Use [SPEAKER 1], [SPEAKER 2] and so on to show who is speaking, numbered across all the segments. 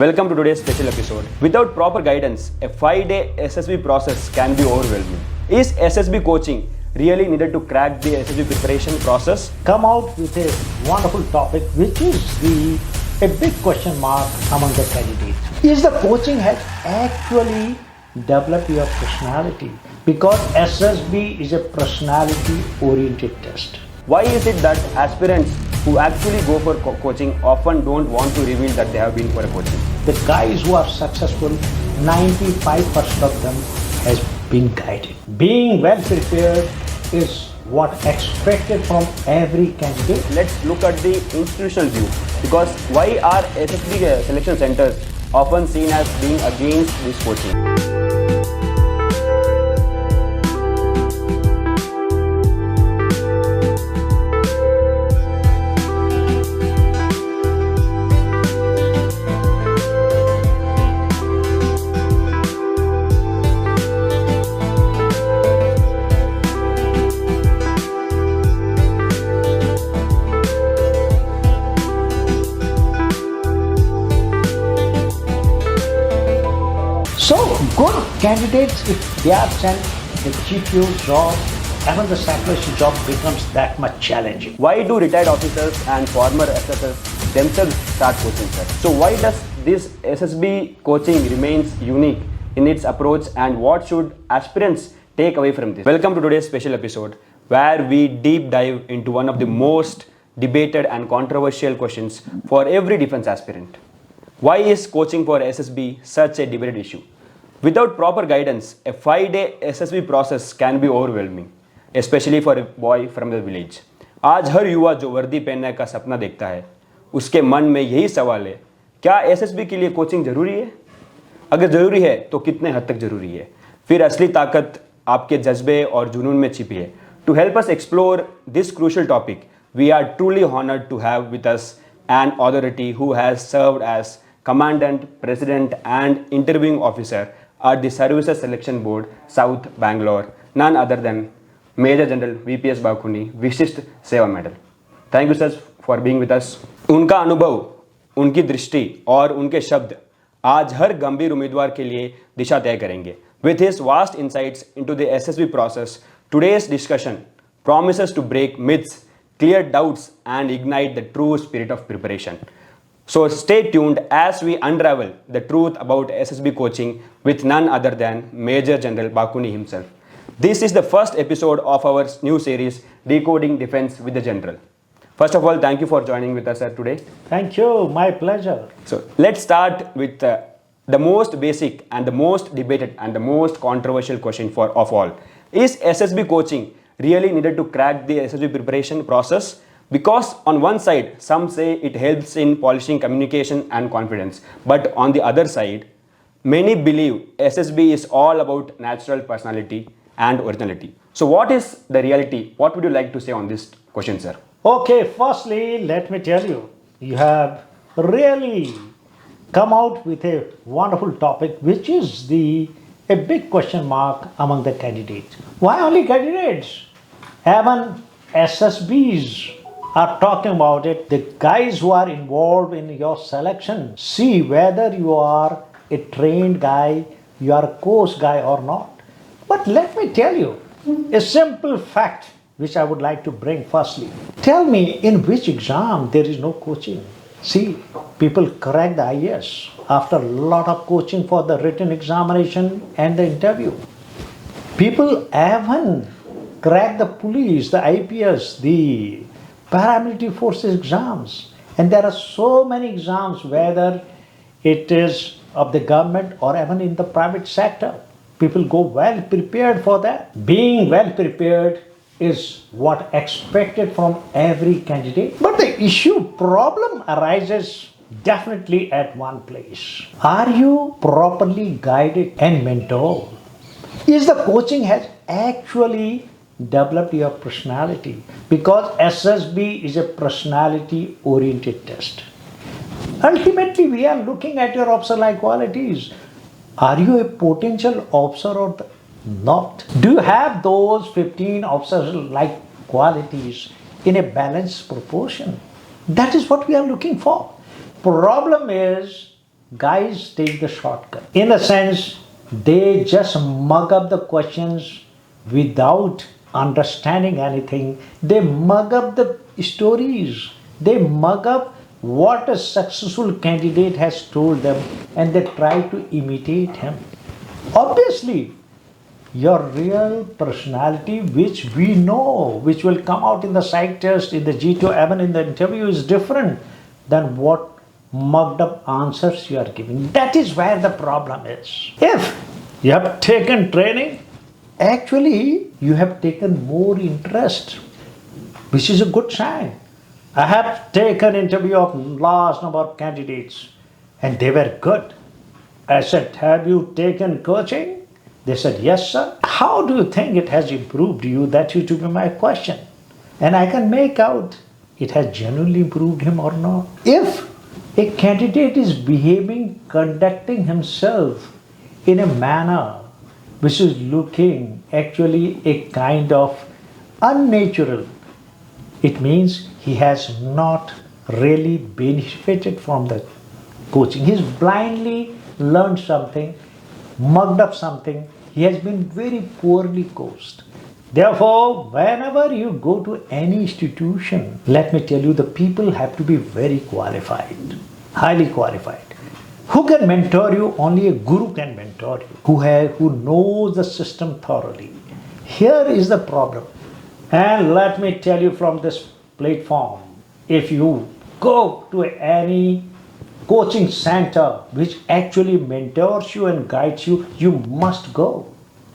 [SPEAKER 1] Welcome to today's special episode. Without proper guidance, a 5-day SSB process can be overwhelming. Is SSB coaching really needed to crack the SSB preparation process?
[SPEAKER 2] Come out with a wonderful topic, which is a big question mark among the candidates. Is the coaching has actually developed your personality? Because SSB is a personality-oriented test.
[SPEAKER 1] Why is it that aspirants who actually go for coaching often don't want to reveal that they have been for a coaching?
[SPEAKER 2] The guys who are successful, 95% of them has been guided. Being well prepared is what expected from every candidate.
[SPEAKER 1] Let's look at the institutional view, because why are SSB selection centers often seen as being against this coaching?
[SPEAKER 2] So good candidates, if they are sent the GPO job, even the psychology job becomes that much challenging.
[SPEAKER 1] Why do retired officers and former assessors themselves start coaching, sir? So why does this SSB coaching remains unique in its approach, and what should aspirants take away from this? Welcome to today's special episode, where we deep dive into one of the most debated and controversial questions for every defense aspirant. Why is coaching for SSB such a debated issue? Without proper guidance, a 5-day SSB process can be overwhelming, especially for a boy from the village. आज हर युवा जो वर्दी पहनने का सपना देखता है, उसके मन में यही सवाल है, क्या SSB के लिए कोचिंग जरूरी है? अगर जरूरी है तो कितने हद तक जरूरी है? फिर असली ताकत आपके जज्बे और जुनून में छिपी है. To help us explore this crucial topic, we are truly honored to have with us an authority who has served as Commandant, President and Interviewing Officer at the Services Selection Board, South Bangalore, none other than Maj Gen VPS Bhakuni, विशिष्ट सेवा medal. Thank you sir for being with us. उनका अनुभव, उनकी दृष्टि और उनके शब्द आज हर गंभीर उम्मीदवार के लिए दिशा तय करेंगे. With his vast insights into the SSB process, today's discussion promises to break myths, clear doubts and ignite the true spirit of preparation. So stay tuned as we unravel the truth about SSB coaching with none other than Major General Bhakuni himself. This is the first episode of our new series, Decoding Defense with the General. First of all, thank you for joining with us today.
[SPEAKER 2] Thank you, my pleasure.
[SPEAKER 1] So let's start with the most basic and the most debated and the most controversial question of all. Is SSB coaching really needed to crack the SSB preparation process? Because on one side, some say it helps in polishing communication and confidence. But on the other side, many believe SSB is all about natural personality and originality. So what is the reality? What would you like to say on this question, sir?
[SPEAKER 2] Okay, firstly, let me tell you, you have really come out with a wonderful topic, which is a big question mark among the candidates. Why only candidates? Even SSBs are talking about it. The guys who are involved in your selection see whether you are a trained guy, you are a course guy or not. But let me tell you a simple fact which I would like to bring firstly. Tell me in which exam there is no coaching. See, people crack the IAS after a lot of coaching for the written examination and the interview. People even crack the police, the IPS, the paramilitary forces exams, and there are so many exams, whether it is of the government or even in the private sector. People go well prepared for that. Being well prepared is what expected from every candidate. But the problem arises definitely at one place. Are you properly guided and mentored? Is the coaching has actually developed your personality? Because SSB is a personality oriented test. Ultimately, we are looking at your officer-like qualities. Are you a potential officer or not? Do you have those 15 officer-like qualities in a balanced proportion? That is what we are looking for. Problem is, guys take the shortcut. In a sense, they just mug up the questions without understanding anything. They mug up the stories. They mug up what a successful candidate has told them and they try to imitate him. Obviously, your real personality, which we know, which will come out in the psych test, in the G2, even in the interview, is different than what mugged up answers you are giving. That is where the problem is. If you have taken training, actually you have taken more interest, which is a good sign. I have taken interview of large number of candidates and they were good. I said, have you taken coaching? They said, yes, sir. How do you think it has improved you? That used to be my question. And I can make out it has genuinely improved him or not. If a candidate is behaving, conducting himself in a manner which is looking actually a kind of unnatural, it means he has not really benefited from the coaching. He's blindly learned something, mugged up something. He has been very poorly coached. Therefore, whenever you go to any institution, let me tell you, the people have to be very qualified, highly qualified. Who can mentor you? Only a guru can mentor you, who knows the system thoroughly. Here is the problem. And let me tell you from this platform, if you go to any coaching center which actually mentors you and guides you, you must go.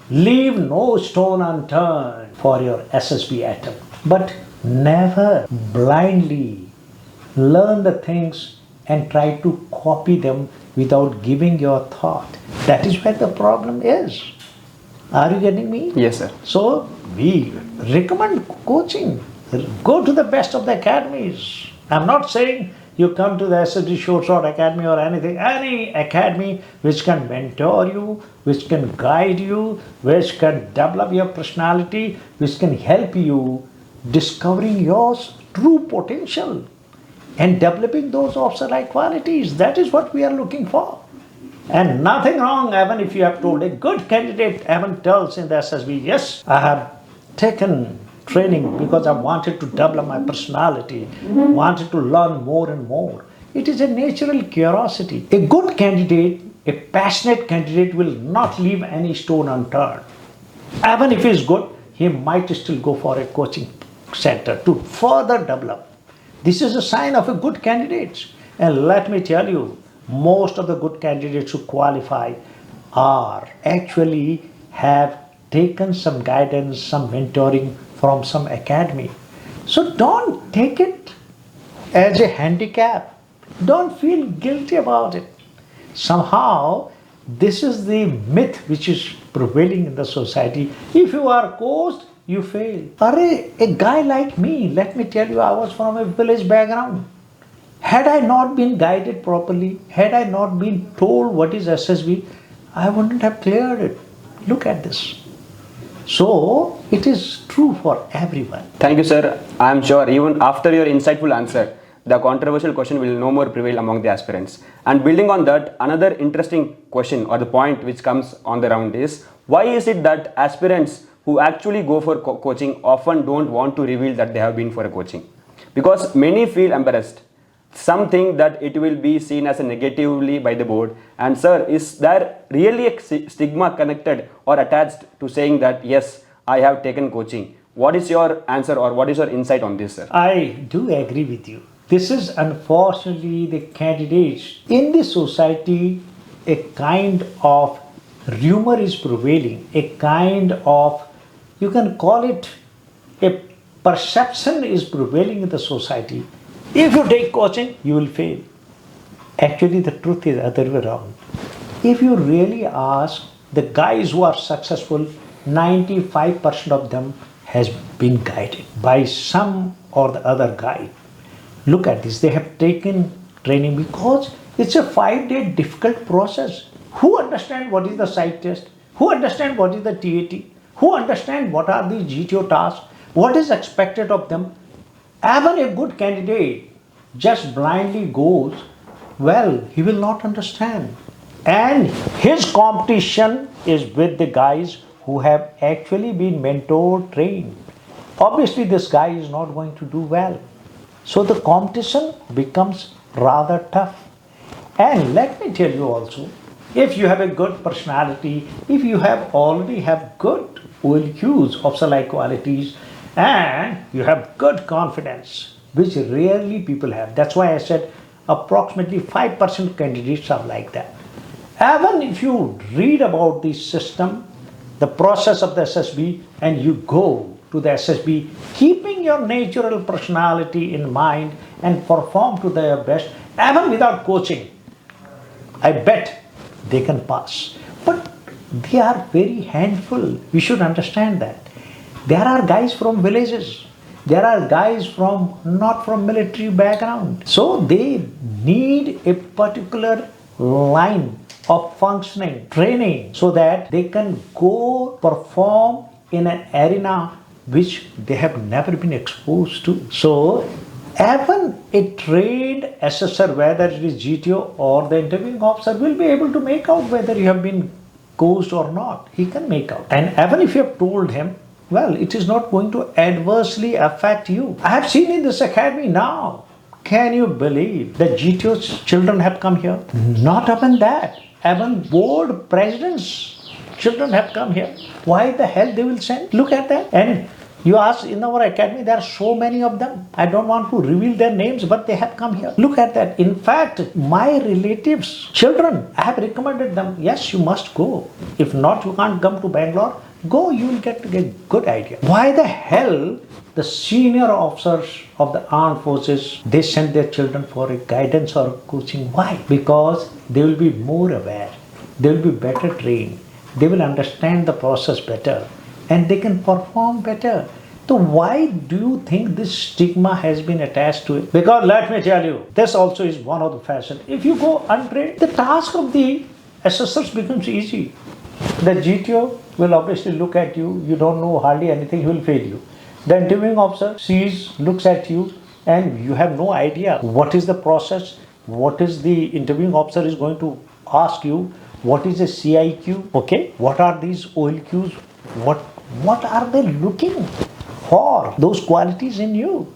[SPEAKER 2] Leave no stone unturned for your SSB attempt. But never blindly learn the things and try to copy them without giving your thought. That is where the problem is. Are you getting me?
[SPEAKER 1] Yes, sir.
[SPEAKER 2] So we recommend coaching. Go to the best of the academies. I'm not saying you come to the SSD Short Short Academy or anything, any academy which can mentor you, which can guide you, which can develop your personality, which can help you discovering your true potential and developing those officer-like qualities. That is what we are looking for. And nothing wrong even if you have told a good candidate even tells in the SSB, yes, I have taken training because I wanted to develop my personality, wanted to learn more and more. It is a natural curiosity. A good candidate, a passionate candidate will not leave any stone unturned. Even if he is good, he might still go for a coaching center to further develop. This is a sign of a good candidate. And let me tell you, most of the good candidates who qualify are actually have taken some guidance, some mentoring from some academy. So don't take it as a handicap. Don't feel guilty about it. Somehow, this is the myth which is prevailing in the society. If you are coached, you fail. A guy like me, let me tell you, I was from a village background. Had I not been guided properly, had I not been told what is SSB, I wouldn't have cleared it. Look at this. So, it is true for everyone.
[SPEAKER 1] Thank you, sir. I am sure even after your insightful answer, the controversial question will no more prevail among the aspirants. And building on that, another interesting question or the point which comes on the round is, why is it that aspirants who actually go for coaching often don't want to reveal that they have been for a coaching? Because many feel embarrassed. Some think that it will be seen as a negatively by the board. And sir, is there really a stigma connected or attached to saying that, yes, I have taken coaching? What is your answer or what is your insight on this, sir?
[SPEAKER 2] I do agree with you. This is unfortunately the candidates. In this society, a kind of rumor is prevailing, a kind of, you can call it a perception is prevailing in the society. If you take coaching, you will fail. Actually, the truth is the other way around. If you really ask the guys who are successful, 95% of them has been guided by some or the other guide. Look at this. They have taken training because it's a 5-day difficult process. Who understands what is the psych test? Who understands what is the TAT? Who understands what are the GTO tasks? What is expected of them? Even a good candidate just blindly goes well, he will not understand. And his competition is with the guys who have actually been mentor trained. Obviously, this guy is not going to do well. So the competition becomes rather tough. And let me tell you also, if you have a good personality, if you have already have good OLQs, officer-like qualities, and you have good confidence, which rarely people have. That's why I said approximately 5% candidates are like that. Even if you read about the system, the process of the SSB, and you go to the SSB, keeping your natural personality in mind and perform to their best, even without coaching, I bet they can pass. But they are very handful. We should understand that. There are guys from villages. There are guys from not from military background. So they need a particular line of functioning, training, so that they can go perform in an arena which they have never been exposed to. So even a trained assessor, whether it is GTO or the interviewing officer, will be able to make out whether you have been coached or not. He can make out. And even if you have told him, well, it is not going to adversely affect you. I have seen in this academy now. Can you believe that GTO's children have come here? Not even that. Even board presidents' children have come here. Why the hell they will send? Look at that. And you ask in our academy, there are so many of them. I don't want to reveal their names, but they have come here. Look at that. In fact, my relatives' children, I have recommended them, yes, you must go. If not, you can't come to Bangalore. Go, you will get a good idea. Why the hell the senior officers of the armed forces, they send their children for a guidance or coaching? Why? Because they will be more aware. They will be better trained. They will understand the process better. And they can perform better. So why do you think this stigma has been attached to it? Because let me tell you, this also is one of the fashion. If you go untrained, the task of the assessors becomes easy. The GTO will obviously look at you. You don't know hardly anything, he will fail you. The interviewing officer sees, looks at you, and you have no idea what is the process, what is the interviewing officer is going to ask you, what is a CIQ, okay? What are these OLQs? What are they looking for? Those qualities in you.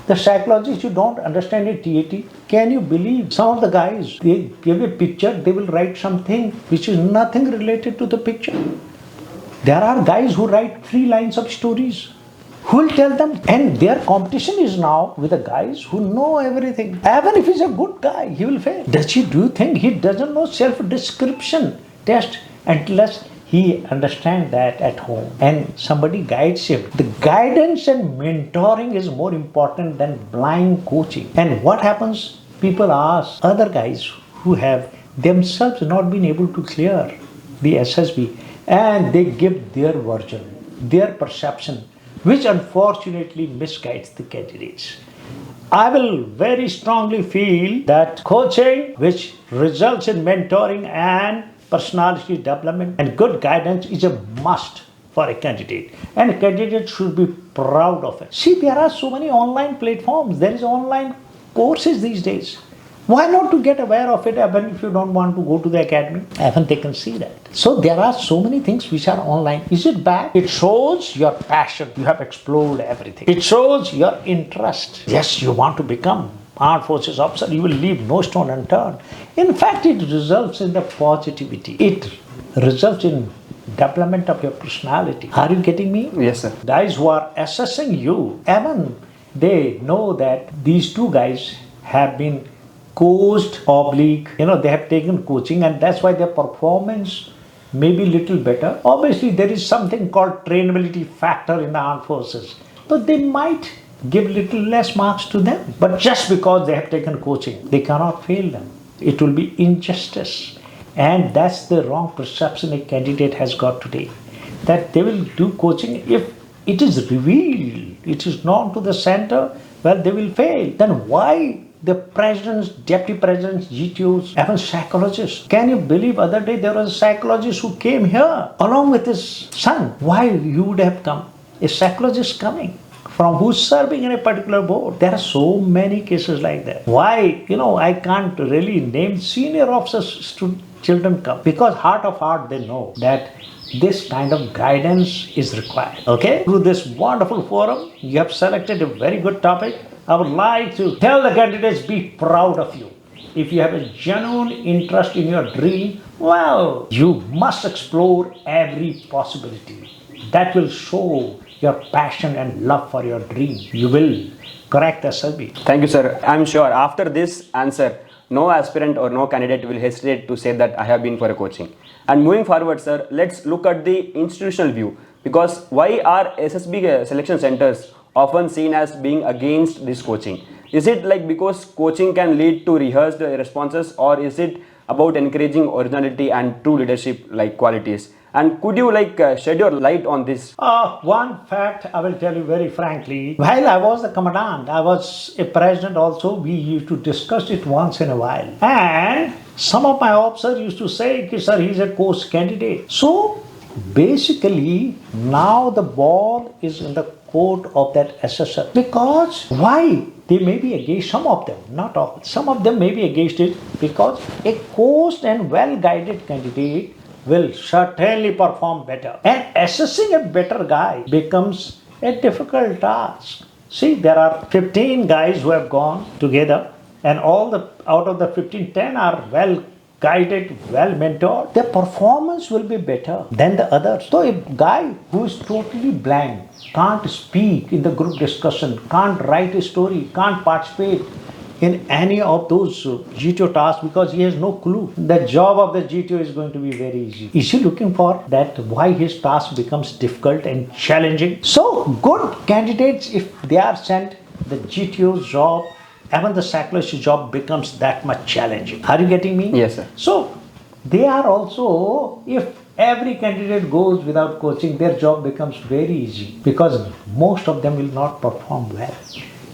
[SPEAKER 2] The psychologists, you don't understand a TAT. Can you believe some of the guys, they give a picture, they will write something which is nothing related to the picture. There are guys who write 3 lines of stories. Who will tell them? And their competition is now with the guys who know everything. Even if he's a good guy, he will fail. Do you think he doesn't know self-description test unless he understands that at home and somebody guides him? The guidance and mentoring is more important than blind coaching. And what happens? People ask other guys who have themselves not been able to clear the SSB, and they give their version, their perception, which unfortunately misguides the candidates. I will very strongly feel that coaching, which results in mentoring and personality development and good guidance, is a must for a candidate. And a candidate should be proud of it. See, there are so many online platforms. There is online courses these days. Why not to get aware of it even if you don't want to go to the academy? Even they can see that. So there are so many things which are online. Is it bad? It shows your passion. You have explored everything. It shows your interest. Yes, you want to become armed forces officer. You will leave no stone unturned. In fact, it results in the positivity. It results in development of your personality. Are you getting me?
[SPEAKER 1] Yes, sir.
[SPEAKER 2] Guys who are assessing you, even they know that these 2 guys have been coached oblique, they have taken coaching, and that's why their performance may be little better. Obviously, there is something called trainability factor in the armed forces. So they might give little less marks to them. But just because they have taken coaching, they cannot fail them. It will be injustice. And that's the wrong perception a candidate has got today. That they will do coaching if it is revealed, it is known to the center, well, they will fail. Then why the presidents, deputy presidents, GTOs, even psychologists? Can you believe other day there was a psychologist who came here along with his son? Why you would have come? A psychologist coming from who's serving in a particular board. There are so many cases like that. Why? I can't really name senior officers to children come, because heart of heart they know that this kind of guidance is required. Okay? Through this wonderful forum, you have selected a very good topic. I would like to tell the candidates, be proud of you. If you have a genuine interest in your dream, well, you must explore every possibility. That will show your passion and love for your dream. You will correct SLB.
[SPEAKER 1] Thank you, sir. I'm sure after this answer, no aspirant or no candidate will hesitate to say that I have been for a coaching. And moving forward, sir, let's look at the institutional view. Because why are SSB selection centers often seen as being against this coaching? Is it like because coaching can lead to rehearsed responses, or is it about encouraging originality and true leadership like qualities? And could you shed your light on this?
[SPEAKER 2] One fact I will tell you very frankly. While I was the commandant, I was a president also. We used to discuss it once in a while. And some of my officers used to say, sir, he's a coach candidate. So basically, now the ball is in the court of that assessor. Because why? They may be against, some of them, not all. Some of them may be against it because a coached and well-guided candidate will certainly perform better. And assessing a better guy becomes a difficult task. See, there are 15 guys who have gone together, and out of the 15, 10 are well guided, well mentored. Their performance will be better than the others. So a guy who is totally blank, can't speak in the group discussion, can't write a story, can't participate in any of those GTO tasks because he has no clue. The job of the GTO is going to be very easy. Is he looking for that? Why his task becomes difficult and challenging? So good candidates, if they are sent, the GTO's job, even the psychologist's job becomes that much challenging. Are you getting me?
[SPEAKER 1] Yes, sir.
[SPEAKER 2] So they are also, if every candidate goes without coaching, their job becomes very easy because most of them will not perform well.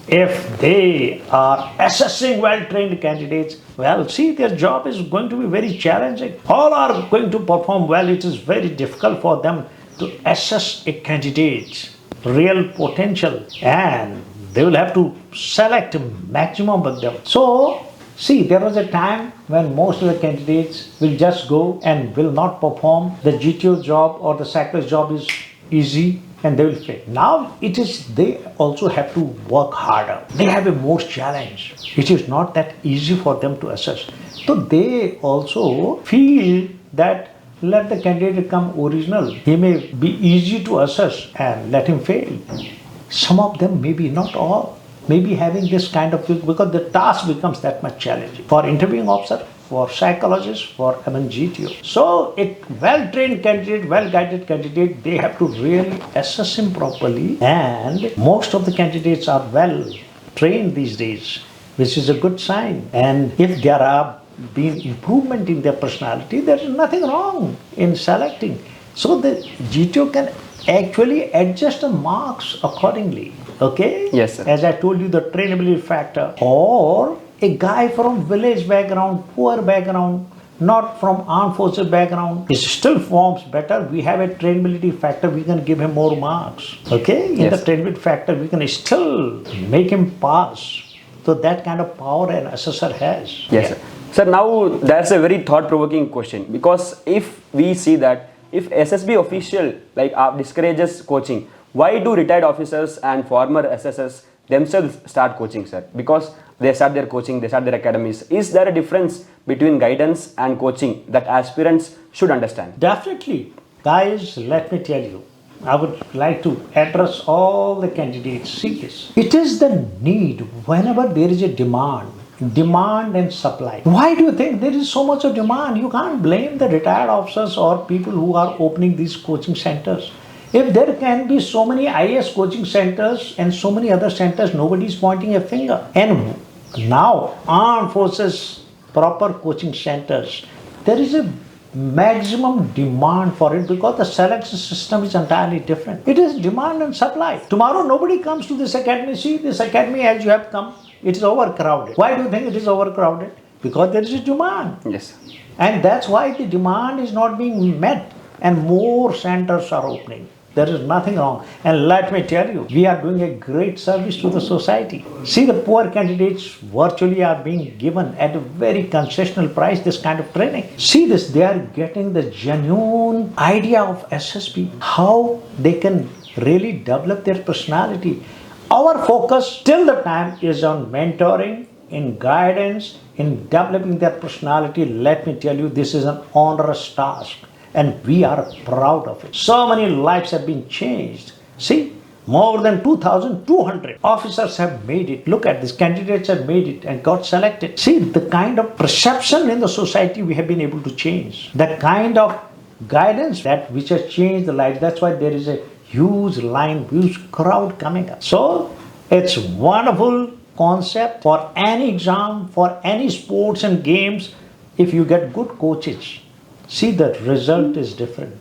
[SPEAKER 2] If they are assessing well-trained candidates, well, see, their job is going to be very challenging. All are going to perform well. It is very difficult for them to assess a candidate's real potential, and they will have to select maximum of them. So, see, there was a time when most of the candidates will just go and will not perform. The GTO job or the psychologist job is easy and they will fail. Now it is, they also have to work harder. They have a more challenge. It is not that easy for them to assess. So they also feel that let the candidate come original. He may be easy to assess and let him fail. Some of them, maybe not all, may be having this kind of, because the task becomes that much challenging. For interviewing officer, for psychologists, for GTO. So a well-trained candidate, well-guided candidate, they have to really assess him properly. And most of the candidates are well-trained these days, which is a good sign. And if there are been improvement in their personality, there is nothing wrong in selecting. So the GTO can actually adjust the marks accordingly. Okay?
[SPEAKER 1] Yes, sir.
[SPEAKER 2] As I told you, the trainability factor, or a guy from village background, poor background, not from armed forces background, he still forms better. We have a trainability factor, we can give him more marks. Okay? In
[SPEAKER 1] Yes.
[SPEAKER 2] the trainability factor, we can still make him pass. So that kind of power an assessor has.
[SPEAKER 1] Yes, sir. Sir, now that's a very thought-provoking question, because if we see that if SSB official discourages coaching, why do retired officers and former assessors themselves start coaching, sir? Because they start their coaching, they start their academies. Is there a difference between guidance and coaching that aspirants should understand?
[SPEAKER 2] Definitely. Guys, let me tell you, I would like to address all the candidates. See this. It is the need whenever there is a demand and supply. Why do you think there is so much of demand? You can't blame the retired officers or people who are opening these coaching centers. If there can be so many IAS coaching centers and so many other centers, nobody is pointing a finger. And now, armed forces, proper coaching centers, there is a maximum demand for it because the selection system is entirely different. It is demand and supply. Tomorrow, nobody comes to this academy. See, this academy, as you have come, it is overcrowded. Why do you think it is overcrowded? Because there is a demand.
[SPEAKER 1] Yes.
[SPEAKER 2] And that's why the demand is not being met and more centers are opening. There is nothing wrong. And let me tell you, we are doing a great service to the society. See, the poor candidates virtually are being given at a very concessional price this kind of training. See this, they are getting the genuine idea of SSB, how they can really develop their personality. Our focus till the time is on mentoring, in guidance, in developing their personality. Let me tell you, this is an onerous task. And we are proud of it. So many lives have been changed. See, more than 2,200 officers have made it. Look at this, candidates have made it and got selected. See, the kind of perception in the society we have been able to change. The kind of guidance that which has changed the lives. That's why there is a huge line, huge crowd coming up. So, it's wonderful concept for any exam, for any sports and games. If you get good coaches, see, the result is different.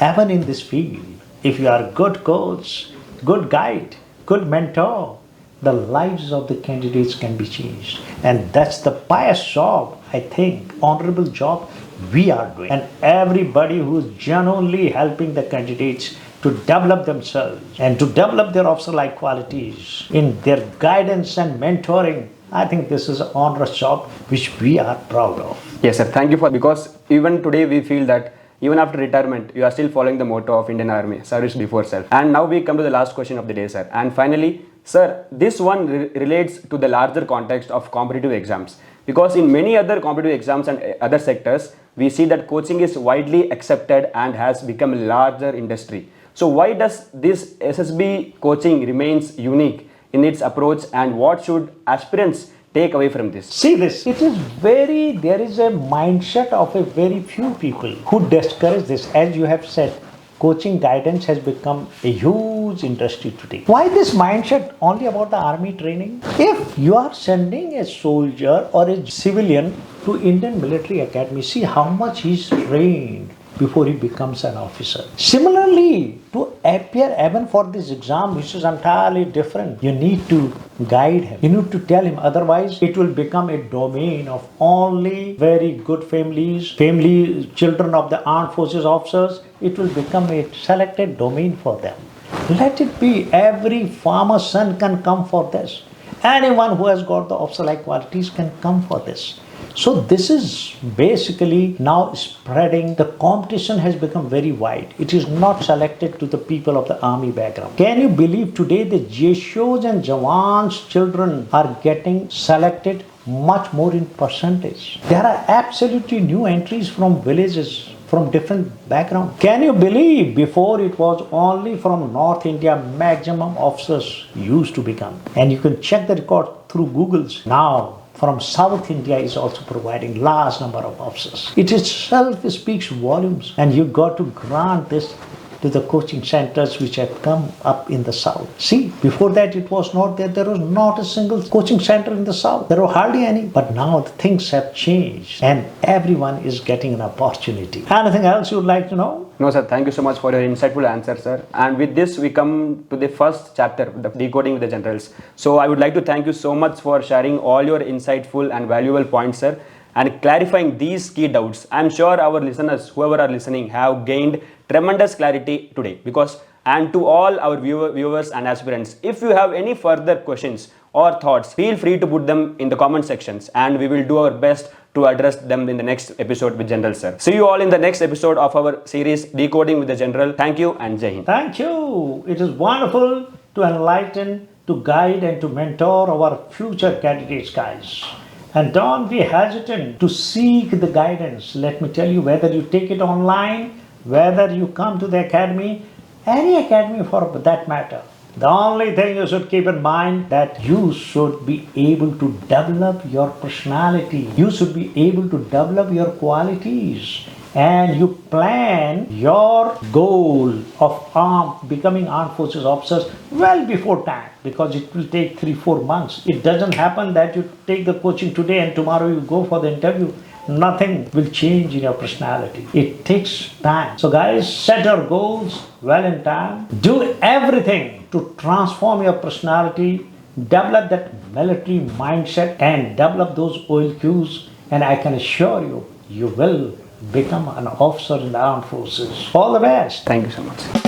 [SPEAKER 2] Even in this field, if you are a good coach, good guide, good mentor, the lives of the candidates can be changed. And that's the pious job, I think, honorable job we are doing. And everybody who is genuinely helping the candidates to develop themselves and to develop their officer-like qualities in their guidance and mentoring, I think this is an honorous job which we are proud of.
[SPEAKER 1] Yes, sir. Thank you for, because even today we feel that even after retirement, you are still following the motto of Indian Army, service before self. And now we come to the last question of the day, sir. And finally, sir, this one relates to the larger context of competitive exams. Because in many other competitive exams and other sectors, we see that coaching is widely accepted and has become a larger industry. So why does this SSB coaching remains unique in its approach, and what should aspirants take away from this?
[SPEAKER 2] See this, there is a mindset of a very few people who discourage this. As you have said, coaching guidance has become a huge industry today. Why this mindset only about the army training? If you are sending a soldier or a civilian to Indian Military Academy, see how much he is trained before he becomes an officer. Similarly, to appear even for this exam, which is entirely different, you need to guide him. You need to tell him, otherwise it will become a domain of only very good families, children of the armed forces officers. It will become a selected domain for them. Let it be. Every farmer's son can come for this. Anyone who has got the officer-like qualities can come for this. So this is basically now spreading. The competition has become very wide. It is not selected to the people of the army background. Can you believe today the Jeshos and Jawans children are getting selected much more in percentage? There are absolutely new entries from villages, from different backgrounds. Can you believe before it was only from North India maximum officers used to become? And you can check the record through Google's. Now from South India is also providing large number of officers. It itself speaks volumes, and you got to grant this to the coaching centers which have come up in the south. See, before that it was not there. There was not a single coaching center in the south. There were hardly any. But now things have changed and everyone is getting an opportunity. Anything else you would like to know?
[SPEAKER 1] No, sir. Thank you so much for your insightful answer, sir. And with this, we come to the first chapter, the decoding with the generals. So I would like to thank you so much for sharing all your insightful and valuable points, sir, and clarifying these key doubts. I'm sure our listeners, whoever are listening, have gained tremendous clarity today. And to all our viewers and aspirants, if you have any further questions or thoughts, feel free to put them in the comment sections, and we will do our best to address them in the next episode with General Sir. See you all in the next episode of our series Decoding with the General. Thank you and Jai Hind.
[SPEAKER 2] Thank you. It is wonderful to enlighten, to guide and to mentor our future candidates, guys. And don't be hesitant to seek the guidance. Let me tell you, whether you take it online, whether you come to the academy, any academy for that matter, the only thing you should keep in mind that you should be able to develop your personality. You should be able to develop your qualities. And you plan your goal of becoming armed forces officers well before time, because it will take 3-4 months. It doesn't happen that you take the coaching today and tomorrow you go for the interview. Nothing will change in your personality. It takes time. So guys, set your goals well in time. Do everything to transform your personality, develop that military mindset and develop those OLQs, and I can assure you, you will become an officer in the armed forces. All the best.
[SPEAKER 1] Thank you so much.